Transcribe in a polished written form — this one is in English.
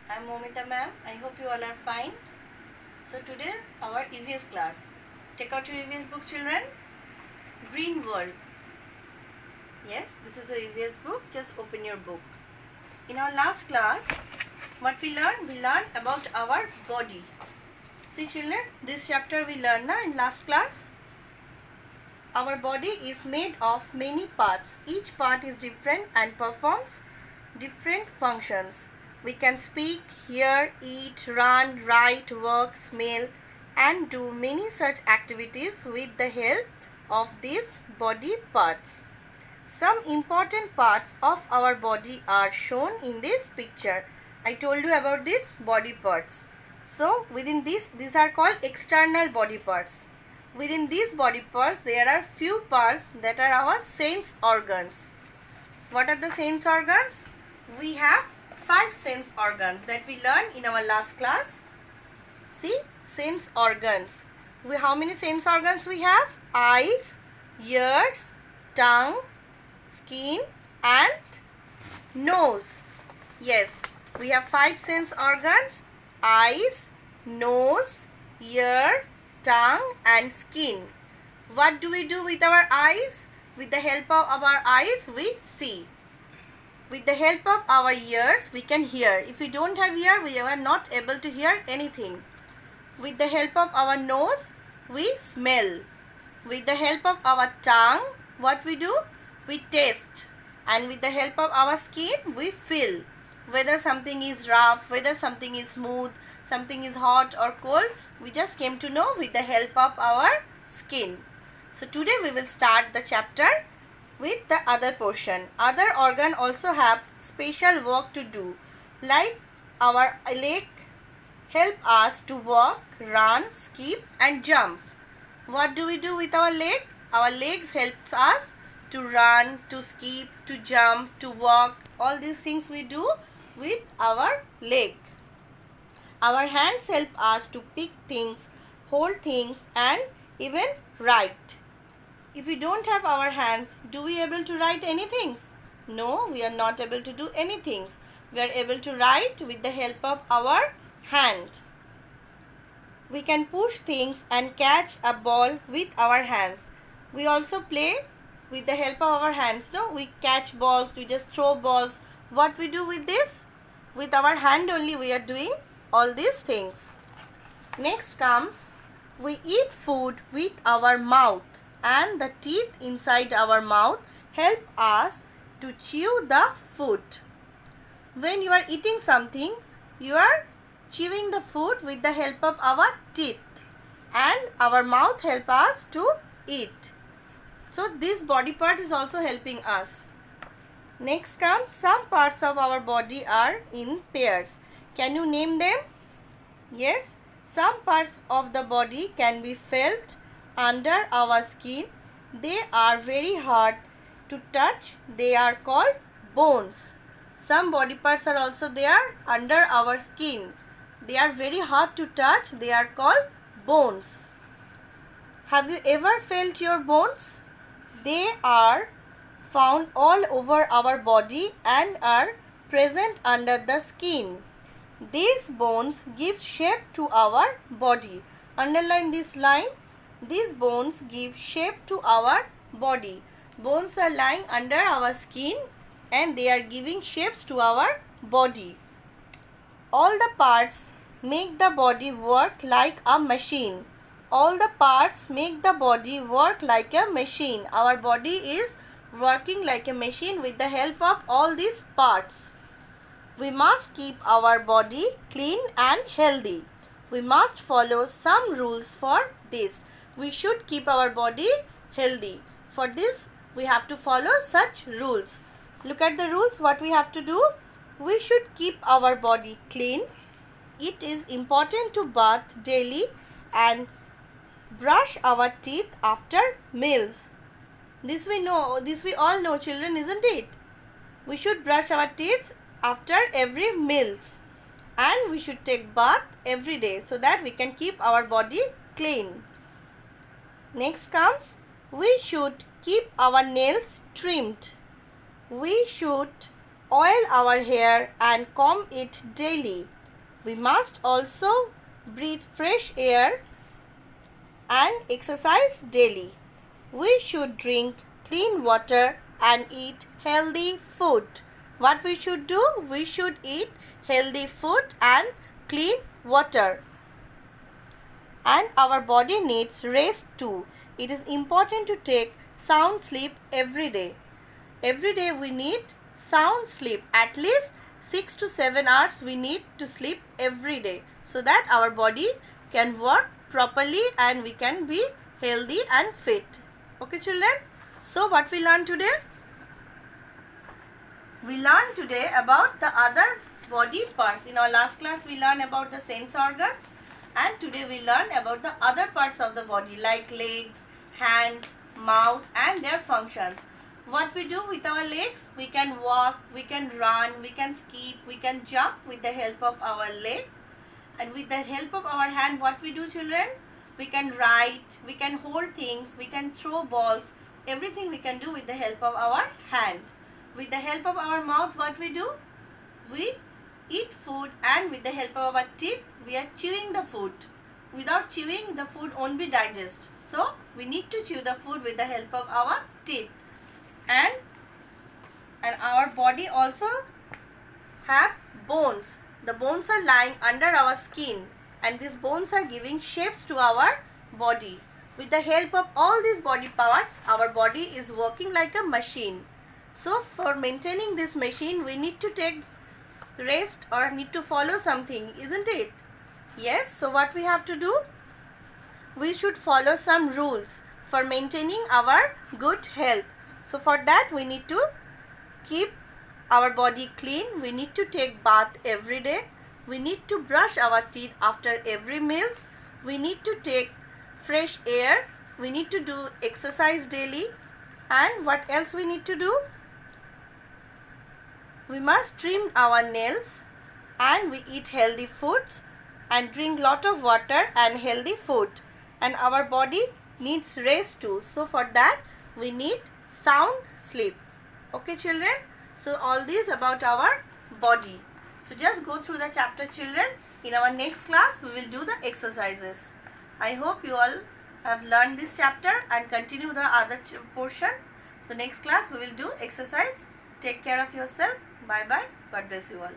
I'm Momita ma'am. I hope you all are fine. So today our EVS class. Take out your EVS book, children. Green World. Yes, this is the EVS book. Just open your book. In our last class, what we learned? We learned about our body. See children, this chapter we learned in last class. Our body is made of many parts. Each part is different and performs different functions. We can speak, hear, eat, run, write, work, smell and do many such activities with the help of these body parts. Some important parts of our body are shown in this picture. I told you about these body parts. So within these are called external body parts. Within these body parts there are few parts that are our sense organs. So what are the sense organs? We have 5 sense organs that we learned in our last class. See, sense organs. How many sense organs we have? Eyes, ears, tongue, skin and nose. Yes, we have 5 sense organs: eyes, nose, ear, tongue and skin. What do we do with our eyes? With the help of our eyes we see. With the help of our ears we can hear. If we don't have ear, we are not able to hear anything. With the help of our nose we smell. With the help of our tongue, what we do? We taste. And with the help of our skin we feel whether something is rough, whether something is smooth, something is hot or cold. We just came to know with the help of our skin. So today we will start the chapter with the other portion. Other organ also have special work to do, like our leg help us to walk, run, skip and jump. What do we do with our leg? Our legs helps us to run, to skip, to jump, to walk. All these things we do with our leg. Our hands help us to pick things, hold things and even write. If we don't have our hands, do we able to write anything? No, we are not able to do anything. We are able to write with the help of our hand. We can push things and catch a ball with our hands. We also play with the help of our hands. No, we catch balls, we just throw balls. What we do with this? With our hand only we are doing all these things. Next comes, we eat food with our mouth and the teeth inside our mouth help us to chew the food. When you are eating something, you are chewing the food with the help of our teeth and our mouth help us to eat. So this body part is also helping us. Next comes, some parts of our body are in pairs. Can you name them? Yes, some parts of the body can be felt under our skin. They are very hard to touch. They are called bones. Some body parts are also there under our skin. They are very hard to touch. They are called bones. Have you ever felt your bones? They are found all over our body and are present under the skin. These bones give shape to our body. Underline this line. These bones give shape to our body. Bones are lying under our skin and they are giving shapes to our body. All the parts make the body work like a machine. All the parts make the body work like a machine. Our body is working like a machine with the help of all these parts. We must keep our body clean and healthy. We must follow some rules for this. We should keep our body healthy. For this, we have to follow such rules. Look at the rules, what we have to do. We should keep our body clean. It is important to bath daily and brush our teeth after meals. This we know, this we all know children, isn't it? We should brush our teeth after every meals and we should take bath every day so that we can keep our body clean. Next comes, we should keep our nails trimmed. We should oil our hair and comb it daily. We must also breathe fresh air and exercise daily. We should drink clean water and eat healthy food. What we should do? We should eat healthy food and clean water. And our body needs rest too. It is important to take sound sleep every day. Every day we need sound sleep. At least 6 to 7 hours we need to sleep every day, so that our body can work properly and we can be healthy and fit. Okay children? So what we learned today? We learned today about the other body parts. In our last class we learned about the sense organs, and today we learn about the other parts of the body like legs, hand, mouth and their functions. What we do with our legs? We can walk, we can run, we can skip, we can jump with the help of our leg. And with the help of our hand, what we do children? We can write, we can hold things, we can throw balls. Everything we can do with the help of our hand. With the help of our mouth, what we do? We eat food, and with the help of our teeth, we are chewing the food. Without chewing, the food won't be digested. So, we need to chew the food with the help of our teeth. And our body also have bones. The bones are lying under our skin, and these bones are giving shapes to our body. With the help of all these body parts, our body is working like a machine. So for maintaining this machine, we need to take rest or need to follow something, isn't it? Yes, so what we have to do? We should follow some rules for maintaining our good health. So for that we need to keep our body clean. We need to take bath every day. We need to brush our teeth after every meals. We need to take fresh air. We need to do exercise daily. And what else we need to do? We must trim our nails, and we eat healthy foods and drink lot of water and healthy food. And our body needs rest too. So for that we need sound sleep. Okay children? So all these about our body. So just go through the chapter children. In our next class we will do the exercises. I hope you all have learned this chapter and continue the other portion. So next class we will do exercise. Take care of yourself. Bye bye. God bless you all.